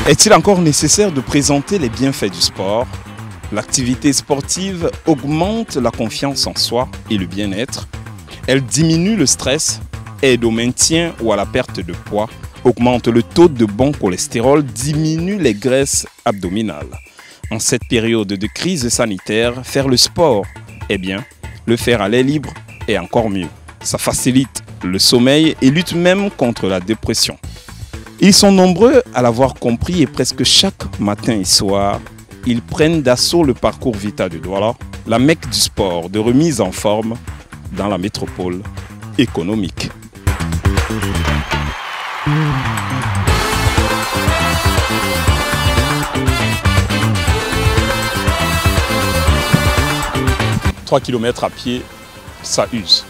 Est-il encore nécessaire de présenter les bienfaits du sport? L'activité sportive augmente la confiance en soi et le bien-être. Elle diminue le stress, aide au maintien ou à la perte de poids, augmente le taux de bon cholestérol, diminue les graisses abdominales. En cette période de crise sanitaire, faire le sport est bien, le faire à l'air libre est encore mieux. Ça facilite le sommeil et lutte même contre la dépression. Ils sont nombreux à l'avoir compris et presque chaque matin et soir, ils prennent d'assaut le parcours Vita de Douala, la Mecque du sport de remise en forme dans la métropole économique. « 3 km à pied, ça use ».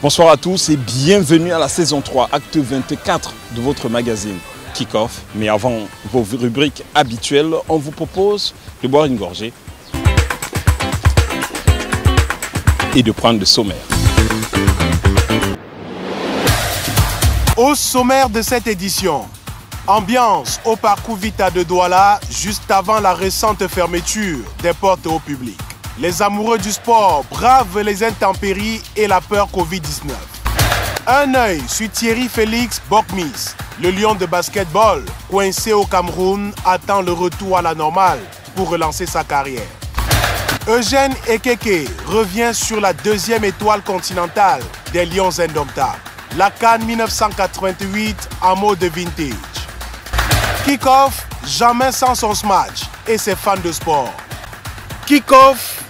Bonsoir à tous et bienvenue à la saison 3, acte 24 de votre magazine Kick-Off. Mais avant vos rubriques habituelles, on vous propose de boire une gorgée et de prendre le sommaire. Au sommaire de cette édition, ambiance au parcours Vita de Douala juste avant la récente fermeture des portes au public. Les amoureux du sport bravent les intempéries et la peur Covid-19. Un œil sur Thierry Félix Bokmis, le lion de basketball, coincé au Cameroun, attend le retour à la normale pour relancer sa carrière. Eugène Ekeke revient sur la deuxième étoile continentale des Lions indomptables. La CAN 1988 en mode vintage. Kick-Off, jamais sans son smash et ses fans de sport. Kick-Off,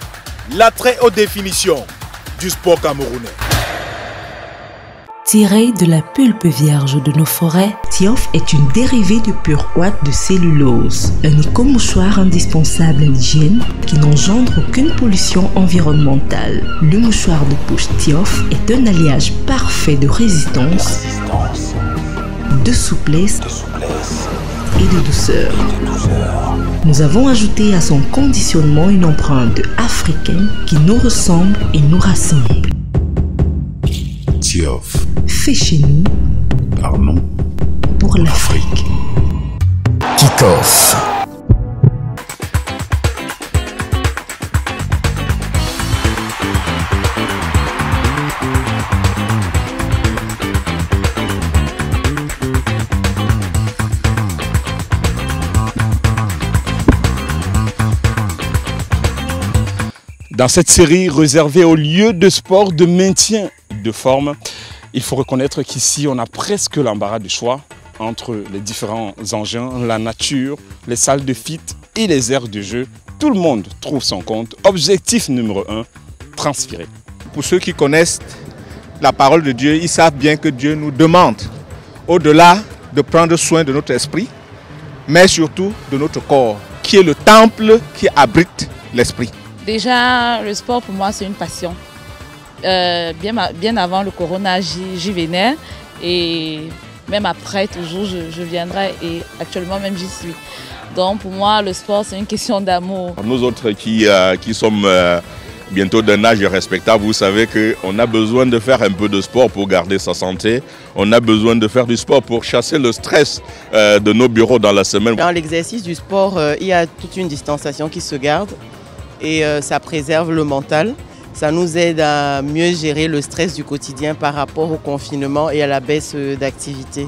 la très haute définition du sport camerounais. Tiré de la pulpe vierge de nos forêts, Tiof est une dérivée du pur ouate de cellulose, un éco-mouchoir indispensable à l'hygiène qui n'engendre aucune pollution environnementale. Le mouchoir de poche Tiof est un alliage parfait de résistance, de souplesse et de douceur. Nous avons ajouté à son conditionnement une empreinte africaine qui nous ressemble et nous rassemble. Tiof. Fait chez nous, par nous, pour l'Afrique. Kick-Off. Dans cette série réservée aux lieux de sport de maintien de forme, il faut reconnaître qu'ici, on a presque l'embarras du choix entre les différents engins, la nature, les salles de fit et les aires de jeu. Tout le monde trouve son compte. Objectif numéro 1, transpirer. Pour ceux qui connaissent la parole de Dieu, ils savent bien que Dieu nous demande, au-delà de prendre soin de notre esprit, mais surtout de notre corps, qui est le temple qui abrite l'esprit. Déjà, le sport pour moi, c'est une passion. Bien avant le corona, j'y venais et même après, toujours, je viendrai et actuellement même j'y suis. Donc pour moi, le sport, c'est une question d'amour. Nous autres qui sommes bientôt d'un âge respectable, vous savez qu'on a besoin de faire un peu de sport pour garder sa santé. On a besoin de faire du sport pour chasser le stress de nos bureaux dans la semaine. Dans l'exercice du sport, il y a toute une distanciation qui se garde et ça préserve le mental. Ça nous aide à mieux gérer le stress du quotidien par rapport au confinement et à la baisse d'activité.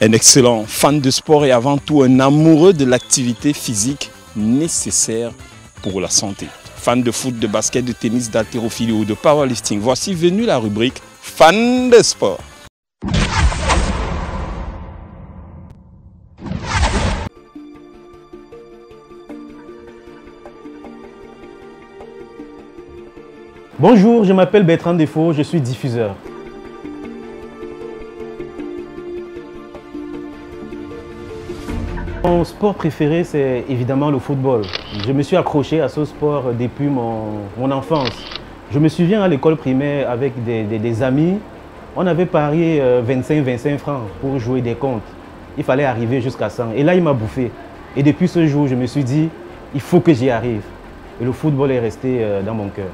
Un excellent fan de sport et avant tout un amoureux de l'activité physique nécessaire pour la santé. Fan de foot, de basket, de tennis, d'haltérophilie ou de powerlifting. Voici venue la rubrique fan de sport. Bonjour, je m'appelle Bertrand Defaux, je suis diffuseur. Mon sport préféré, c'est évidemment le football. Je me suis accroché à ce sport depuis mon enfance. Je me souviens à l'école primaire avec des amis, on avait parié 25 francs pour jouer des comptes. Il fallait arriver jusqu'à 100. Et là, il m'a bouffé. Et depuis ce jour, je me suis dit, il faut que j'y arrive. Et le football est resté dans mon cœur.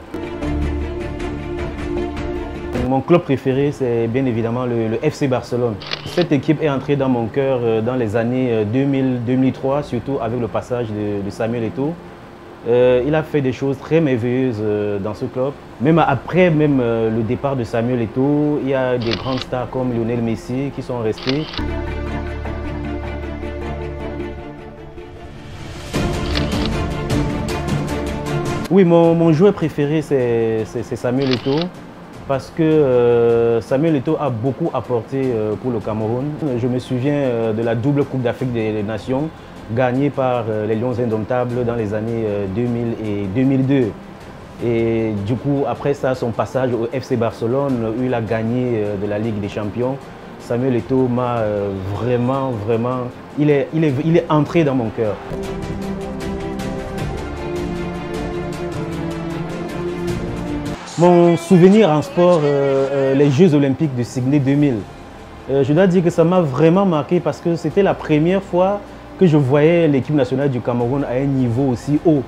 Mon club préféré, c'est bien évidemment le FC Barcelone. Cette équipe est entrée dans mon cœur dans les années 2000-2003, surtout avec le passage de Samuel Eto'o. Il a fait des choses très merveilleuses dans ce club. Même après le départ de Samuel Eto'o, il y a des grandes stars comme Lionel Messi qui sont restés. Oui, mon joueur préféré, c'est Samuel Eto'o, parce que Samuel Eto'o a beaucoup apporté pour le Cameroun. Je me souviens de la double Coupe d'Afrique des Nations, gagnée par les Lions Indomptables dans les années 2000 et 2002. Et du coup, après ça, son passage au FC Barcelone, où il a gagné de la Ligue des Champions, Samuel Eto'o m'a vraiment, il est entré dans mon cœur. Mon souvenir en sport, les Jeux Olympiques de Sydney 2000. Je dois dire que ça m'a vraiment marqué parce que c'était la première fois que je voyais l'équipe nationale du Cameroun à un niveau aussi haut.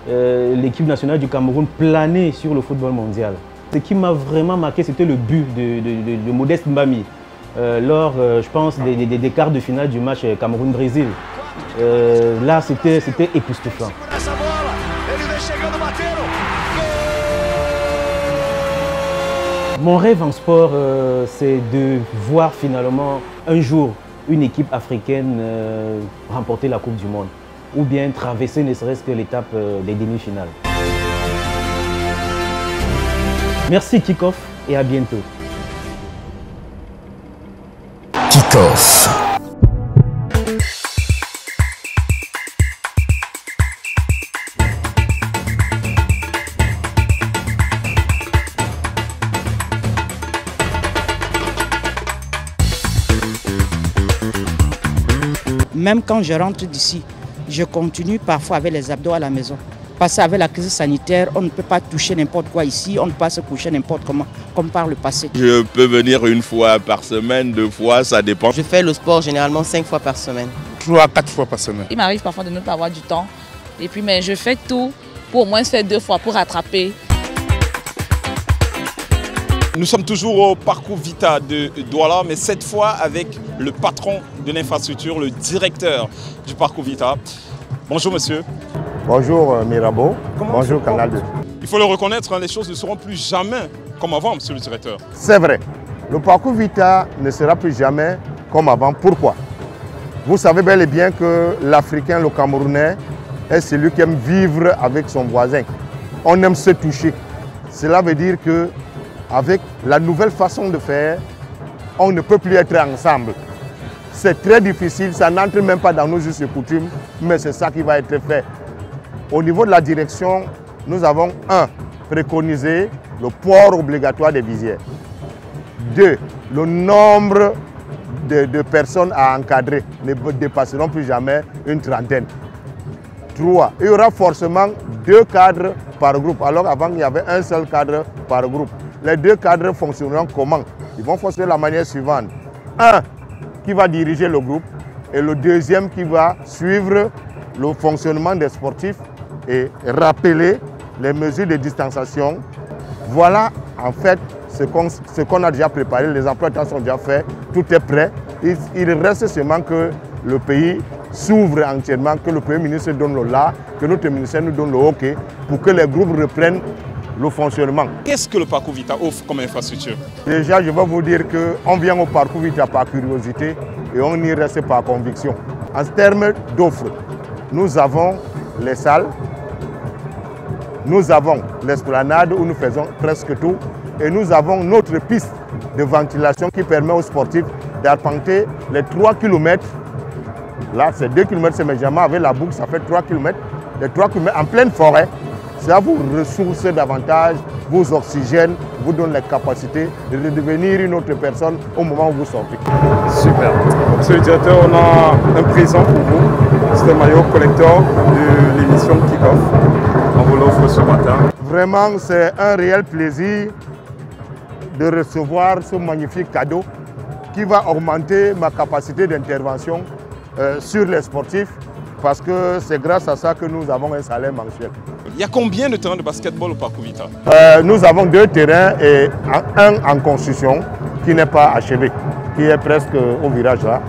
L'équipe nationale du Cameroun planer sur le football mondial. Ce qui m'a vraiment marqué, c'était le but de Modeste Mbami lors, je pense, des quarts de finale du match Cameroun-Brésil. Là, c'était époustouflant. Mon rêve en sport, c'est de voir finalement un jour une équipe africaine remporter la Coupe du Monde ou bien traverser ne serait-ce que l'étape des demi-finales. Merci Kick-Off et à bientôt. Kick-Off. Même quand je rentre d'ici, je continue parfois avec les abdos à la maison. Parce qu'avec la crise sanitaire, on ne peut pas toucher n'importe quoi ici, on ne peut pas se coucher n'importe comment, comme par le passé. Je peux venir une fois par semaine, 2 fois, ça dépend. Je fais le sport généralement 5 fois par semaine. 3 à 4 fois par semaine. Il m'arrive parfois de ne pas avoir du temps. Et puis, mais je fais tout pour au moins faire 2 fois pour rattraper. Nous sommes toujours au parcours Vita de Douala, mais cette fois avec le patron de l'infrastructure, le directeur du parcours Vita. Bonjour monsieur. Bonjour Mirabeau. Bonjour Canal 2. Il faut le reconnaître, les choses ne seront plus jamais comme avant, monsieur le directeur. C'est vrai. Le parcours Vita ne sera plus jamais comme avant. Pourquoi? Vous savez bel et bien que l'Africain, le Camerounais, est celui qui aime vivre avec son voisin. On aime se toucher. Cela veut dire que avec la nouvelle façon de faire, on ne peut plus être ensemble. C'est très difficile, ça n'entre même pas dans nos us et coutumes, mais c'est ça qui va être fait. Au niveau de la direction, nous avons 1. Préconisé le port obligatoire des visières. 2. Le nombre de personnes à encadrer ne dépasseront plus jamais une trentaine. 3. Il y aura forcément 2 cadres par groupe, alors avant il y avait un seul cadre par groupe. Les 2 cadres fonctionneront comment? Ils vont fonctionner de la manière suivante. 1 qui va diriger le groupe et le deuxième qui va suivre le fonctionnement des sportifs et rappeler les mesures de distanciation. Voilà en fait ce qu'on a déjà préparé, les emplois sont déjà faits, tout est prêt. Il reste seulement que le pays s'ouvre entièrement, que le Premier ministre donne le là, que notre ministère nous donne le OK pour que les groupes reprennent le fonctionnement. Qu'est-ce que le parcours Vita offre comme infrastructure? Déjà, je vais vous dire qu'on vient au parcours Vita par curiosité et on y reste par conviction. En termes d'offres, nous avons les salles, nous avons l'esplanade où nous faisons presque tout et nous avons notre piste de ventilation qui permet aux sportifs d'arpenter les 3 km. Là, c'est 2 km, c'est médianement avec la boucle, ça fait 3 km. Les 3 km en pleine forêt. Ça vous ressource davantage, vous oxygène, vous donne la capacité de devenir une autre personne au moment où vous sortez. Super. Monsieur le directeur, on a un présent pour vous. C'est un maillot collector de l'émission Kick-Off. On vous l'offre ce matin. Vraiment, c'est un réel plaisir de recevoir ce magnifique cadeau qui va augmenter ma capacité d'intervention sur les sportifs parce que c'est grâce à ça que nous avons un salaire mensuel. Il y a combien de terrains de basketball au Parcours Vita? Nous avons 2 terrains et un en construction qui n'est pas achevé, qui est presque au virage là.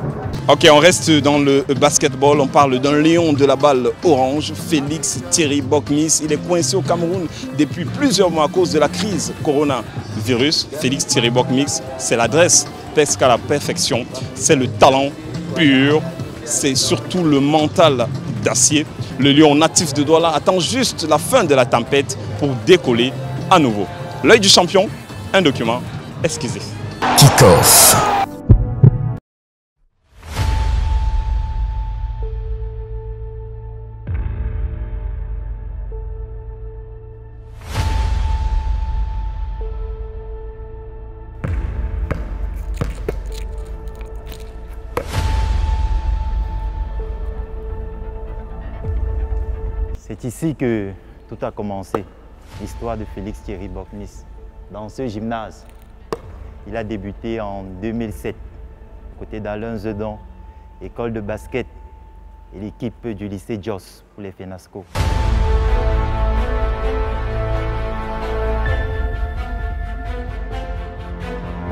Ok, on reste dans le basketball. On parle d'un lion de la balle orange, Félix Thierry Bokmis. Il est coincé au Cameroun depuis plusieurs mois à cause de la crise coronavirus. Félix Thierry Bokmis, c'est l'adresse presque à la perfection. C'est le talent pur. C'est surtout le mental d'acier. Le lion natif de Douala attend juste la fin de la tempête pour décoller à nouveau. L'œil du champion, un document exclusif. Kick-Off. C'est ici que tout a commencé, l'histoire de Félix Thierry Bokmis. Dans ce gymnase, il a débuté en 2007, côté d'Alain Zedon, école de basket et l'équipe du lycée Jos pour les FENASCO.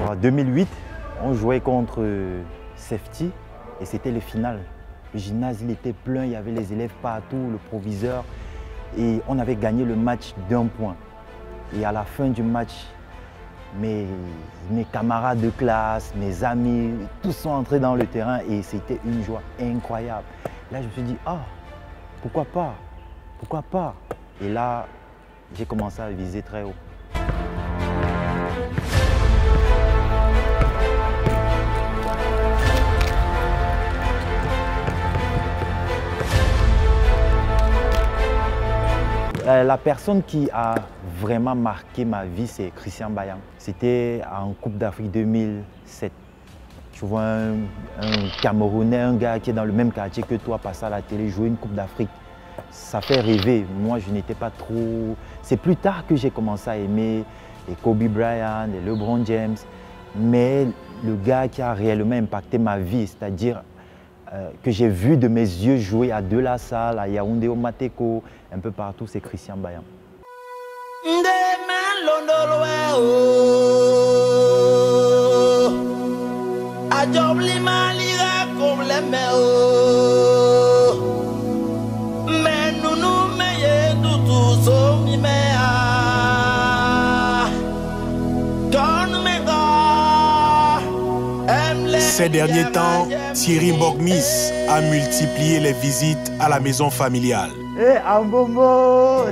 En 2008, on jouait contre Safety et c'était le final. Le gymnase, il était plein, il y avait les élèves partout, le proviseur. Et on avait gagné le match d'1 point. Et à la fin du match, mes camarades de classe, mes amis, tous sont entrés dans le terrain et c'était une joie incroyable. Là, je me suis dit, ah, pourquoi pas? Pourquoi pas? Et là, j'ai commencé à viser très haut. La personne qui a vraiment marqué ma vie, c'est Christian Bayan. C'était en Coupe d'Afrique 2007. Tu vois un Camerounais, un gars qui est dans le même quartier que toi, passer à la télé, jouer une Coupe d'Afrique. Ça fait rêver. Moi, je n'étais pas trop... C'est plus tard que j'ai commencé à aimer les Kobe Bryant, les LeBron James. Mais le gars qui a réellement impacté ma vie, c'est-à-dire que j'ai vu de mes yeux jouer à De La Salle, à Yaoundé, au Mateko, un peu partout, c'est Christian Bayan. Ces derniers temps, Thierry Bokmis a multiplié les visites à la maison familiale. Eh, Ambomo!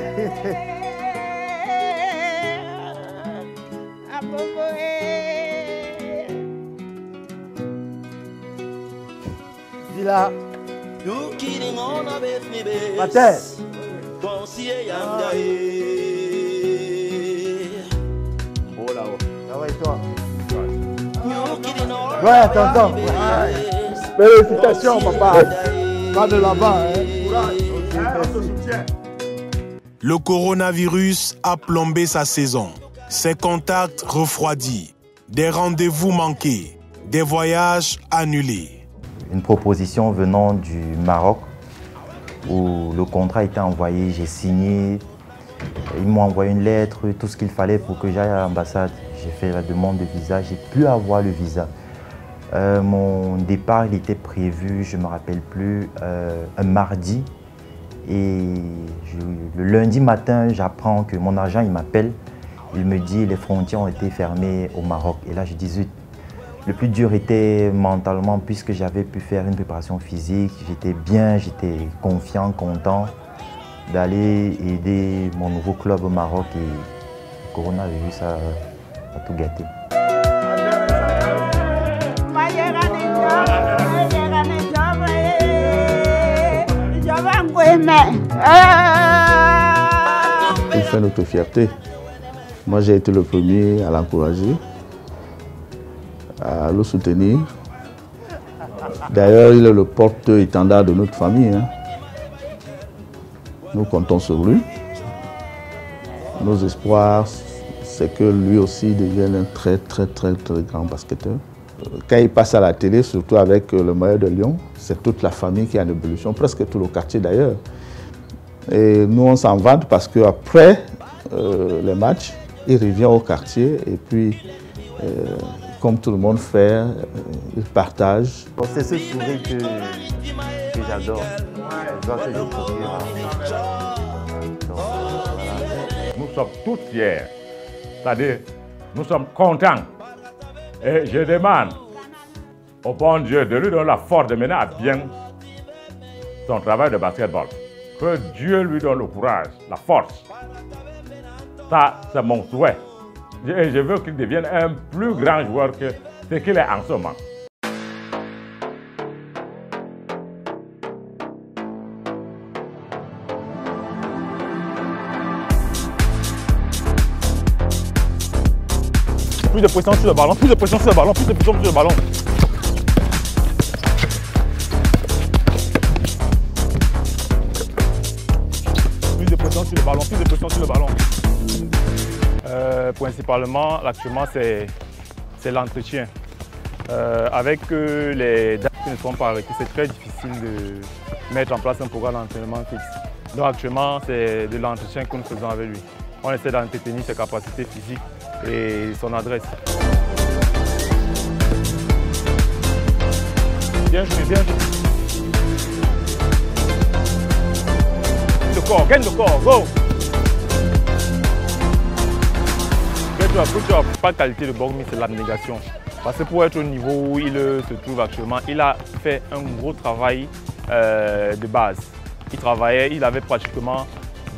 Dis là. Matin. Oh là-haut. Ça va et toi? Ouais, tonton. Félicitations, papa. Pas de là-bas, hein. Le coronavirus a plombé sa saison. Ses contacts refroidis, des rendez-vous manqués, des voyages annulés. Une proposition venant du Maroc où le contrat était envoyé, j'ai signé. Ils m'ont envoyé une lettre, tout ce qu'il fallait pour que j'aille à l'ambassade. J'ai fait la demande de visa, j'ai pu avoir le visa. Mon départ, il était prévu, je ne me rappelle plus, un mardi. Et le lundi matin, j'apprends que mon agent, il m'appelle. Il me dit les frontières ont été fermées au Maroc. Et là, je dis zut. Le plus dur était mentalement, puisque j'avais pu faire une préparation physique. J'étais bien, j'étais confiant, content d'aller aider mon nouveau club au Maroc. Et le coronavirus a tout gâté. Il fait notre fierté. Moi, j'ai été le premier à l'encourager, à le soutenir. D'ailleurs, il est le porte-étendard de notre famille. Hein. Nous comptons sur lui. Nos espoirs, c'est que lui aussi devienne un très grand basketteur. Quand il passe à la télé, surtout avec le maillot de Lyon, c'est toute la famille qui est en ébullition, presque tout le quartier d'ailleurs. Et nous, on s'en vante parce qu'après les matchs, il revient au quartier et puis, comme tout le monde fait, il partage. C'est ce sourire que j'adore. Je dois que je procure. Nous sommes tous fiers. C'est-à-dire, nous sommes contents. Et je demande au bon Dieu de lui donner la force de mener à bien son travail de basketball. Que Dieu lui donne le courage, la force. Ça, c'est mon souhait. Et je veux qu'il devienne un plus grand joueur que ce qu'il est en ce moment. Plus de pression sur le ballon, plus de pression sur le ballon, plus de pression sur le ballon. Plus de pression sur le ballon, plus de pression sur le ballon. Principalement, actuellement, c'est l'entretien. Avec les dates qui ne sont pas arrêtées, c'est très difficile de mettre en place un programme d'entraînement fixe. Donc actuellement, c'est de l'entretien que nous faisons avec lui. On essaie d'entretenir ses capacités physiques et son adresse. Bien joué, bien joué. Gagne le corps, go! Good job. Pas de qualité de boxe, mais c'est l'abnégation. Parce que pour être au niveau où il se trouve actuellement, il a fait un gros travail de base. Il avait pratiquement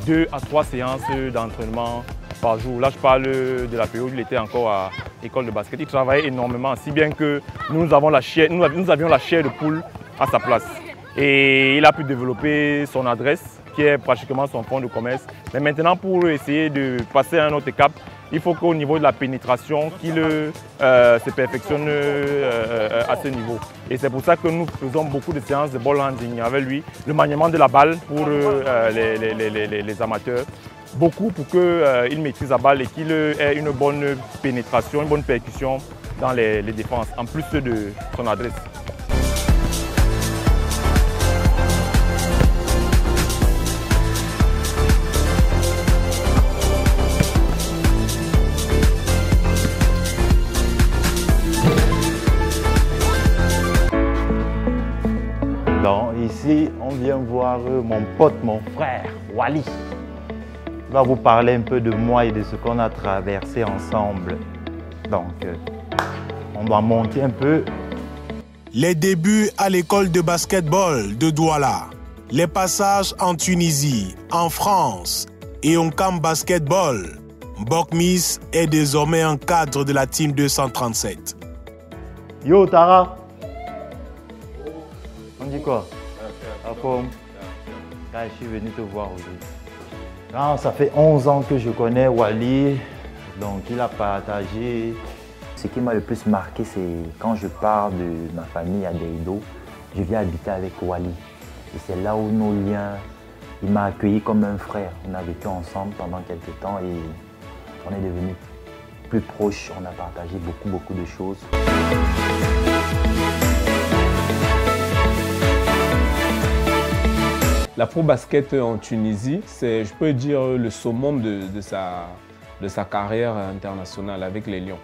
2 à 3 séances d'entraînement par jour. Là, je parle de la période où il était encore à l'école de basket. Il travaillait énormément, si bien que nous avions la chair de poule à sa place. Et il a pu développer son adresse, qui est pratiquement son fonds de commerce. Mais maintenant, pour essayer de passer à un autre cap, il faut qu'au niveau de la pénétration, qu'il se perfectionne à ce niveau. Et c'est pour ça que nous faisons beaucoup de séances de ball handling avec lui, le maniement de la balle pour les amateurs. Beaucoup pour qu'il maîtrise la balle et qu'il ait une bonne pénétration, une bonne percussion dans les défenses, en plus de son adresse. Donc ici, on vient voir mon pote, mon frère, Wally. Il va vous parler un peu de moi et de ce qu'on a traversé ensemble. Donc, on va monter un peu. Les débuts à l'école de basketball de Douala, les passages en Tunisie, en France et au camp basketball, Bokmis est désormais un cadre de la Team 237. Yo Tara, on dit quoi? Je suis venu te voir aujourd'hui. Non, ça fait 11 ans que je connais Wally, donc il a partagé. Ce qui m'a le plus marqué, c'est quand je pars de ma famille à Deido, je viens habiter avec Wally. Et c'est là où nos liens, il m'a accueilli comme un frère. On a vécu ensemble pendant quelques temps et on est devenus plus proches. On a partagé beaucoup de choses. L'afro-basket en Tunisie, c'est, je peux dire, le summum de sa carrière internationale avec les Lions.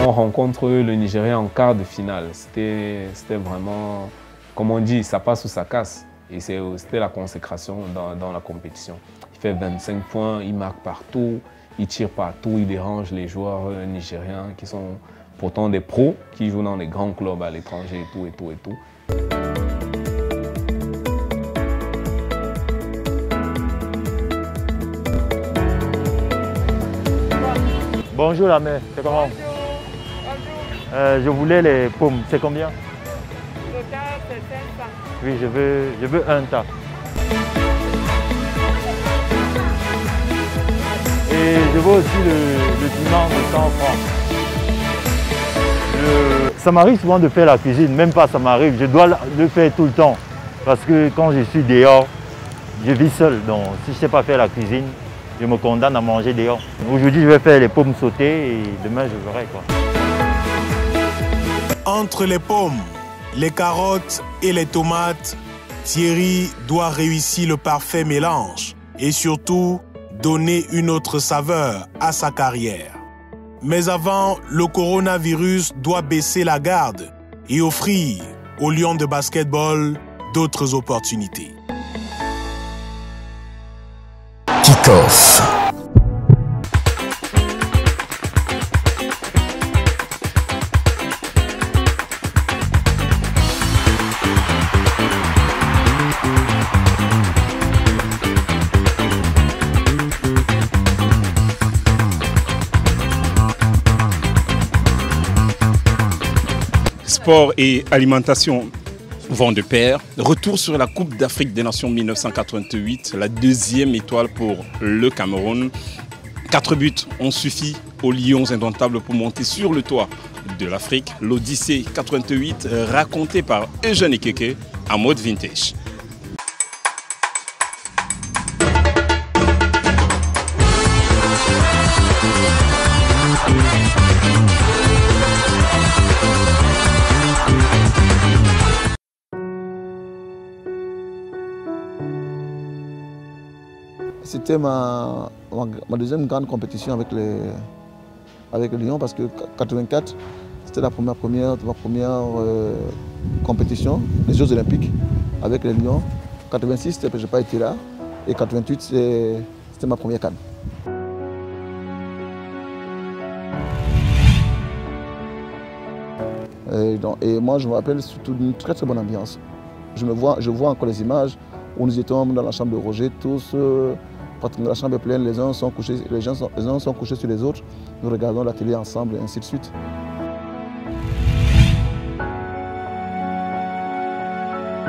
On rencontre le Nigeria en quart de finale. C'était vraiment, comme on dit, ça passe ou ça casse. Et c'était la consécration dans la compétition. Il fait 25 points, il marque partout, il tire partout, il dérange les joueurs nigériens qui sont pourtant des pros, qui jouent dans des grands clubs à l'étranger et tout. Bonjour la mère, c'est comment? Je voulais les pommes, c'est combien? Le tas, c'est 500. Oui, je veux un tas. Et je veux aussi le piment de 100 francs. Ça m'arrive souvent de faire la cuisine, même pas ça m'arrive, je dois le faire tout le temps. Parce que quand je suis dehors, je vis seul, donc si je ne sais pas faire la cuisine, je me condamne à manger dehors. Aujourd'hui, je vais faire les pommes sautées et demain, je verrai quoi. Entre les pommes, les carottes et les tomates, Thierry doit réussir le parfait mélange et surtout donner une autre saveur à sa carrière. Mais avant, le coronavirus doit baisser la garde et offrir aux Lions de basketball d'autres opportunités. Kick-off. Sport et alimentation vont de pair. Retour sur la Coupe d'Afrique des Nations 1988, la deuxième étoile pour le Cameroun. 4 buts ont suffi aux Lions indomptables pour monter sur le toit de l'Afrique. L'Odyssée 88 racontée par Eugène Ekeke en mode vintage. C'était ma deuxième grande compétition avec les Lions parce que 84, c'était ma première compétition, les Jeux Olympiques avec les Lions. 86, je n'ai pas été là. Et 88, c'était ma première CAN. Et moi, je me rappelle surtout d'une très très bonne ambiance. Je vois encore les images où nous étions dans la chambre de Roger, tous. La chambre est pleine, les uns sont couchés sur les autres. Nous regardons la télé ensemble et ainsi de suite.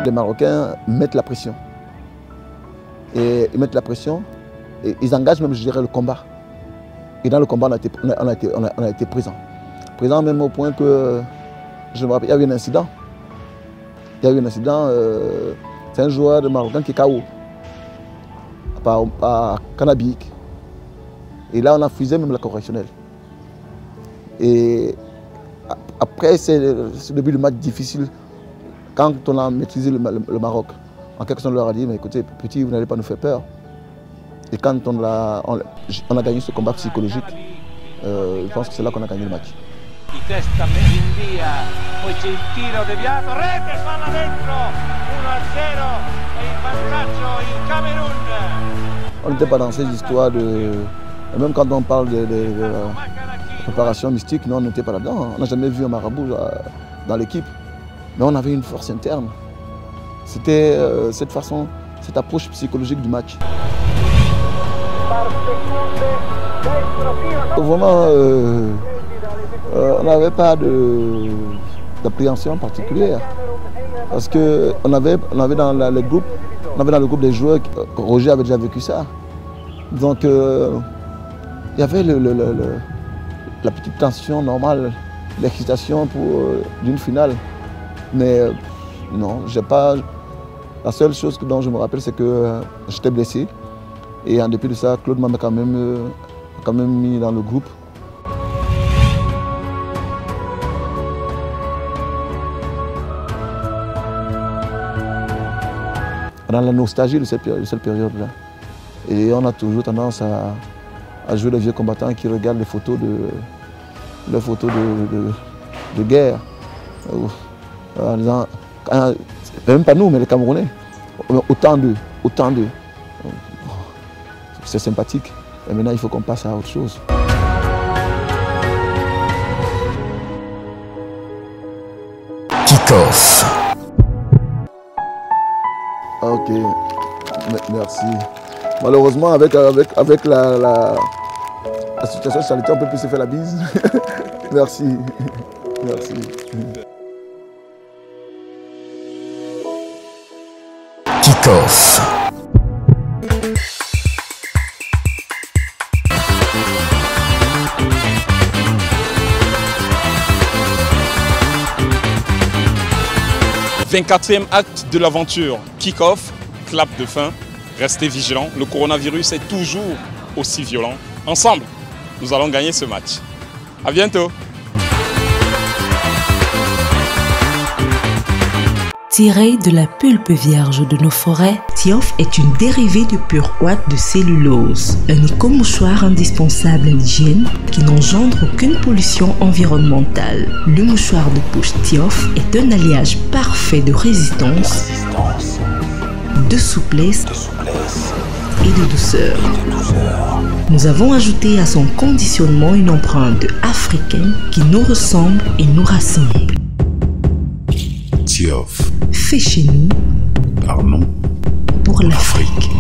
Les Marocains mettent la pression. Et ils mettent la pression et ils engagent même, je dirais, le combat. Et dans le combat, on a été présents. Présents même au point que, je me rappelle, il y a eu un incident. C'est un joueur de Marocain qui est KO. Par Cannabik. Et là, on a fusé même la correctionnelle. Et après, c'est le début du match difficile. Quand on a maîtrisé le Maroc, en quelque sorte, on leur a dit, mais écoutez, petit, vous n'allez pas nous faire peur. Et quand on a gagné ce combat psychologique, je pense que c'est là qu'on a gagné le match. On n'était pas dans ces histoires de... Même quand on parle de préparation mystique, non, on n'était pas là-dedans. On n'a jamais vu un marabout dans l'équipe. Mais on avait une force interne. C'était cette approche psychologique du match. Vraiment, on n'avait pas d'appréhension particulière. Parce qu'on avait dans le groupe des joueurs, Roger avait déjà vécu ça. Donc il y avait la petite tension normale, l'excitation d'une finale. Mais non, j'ai pas. La seule chose dont je me rappelle, c'est que j'étais blessé. Et en dépit de ça, Claude m'a quand même mis dans le groupe. Dans la nostalgie de cette période-là. Et on a toujours tendance à jouer les vieux combattants qui regardent les photos de guerre. En disant, même pas nous, mais les Camerounais. Autant d'eux. C'est sympathique. Et maintenant, il faut qu'on passe à autre chose. Kick-off. Ok, merci. Malheureusement, avec la situation sanitaire, on ne peut plus se faire la bise. Merci. Merci. Kick-off. « 24e acte de l'aventure, kick-off, clap de fin, restez vigilants, le coronavirus est toujours aussi violent. Ensemble, nous allons gagner ce match. À bientôt. Tiré de la pulpe vierge de nos forêts, Tiof est une dérivée du pur ouate de cellulose, un éco-mouchoir indispensable à l'hygiène qui n'engendre aucune pollution environnementale. Le mouchoir de poche Tiof est un alliage parfait de résistance, de souplesse et de douceur. Nous avons ajouté à son conditionnement une empreinte africaine qui nous ressemble et nous rassemble. Tiof. Fait chez nous, parlons pour l'Afrique.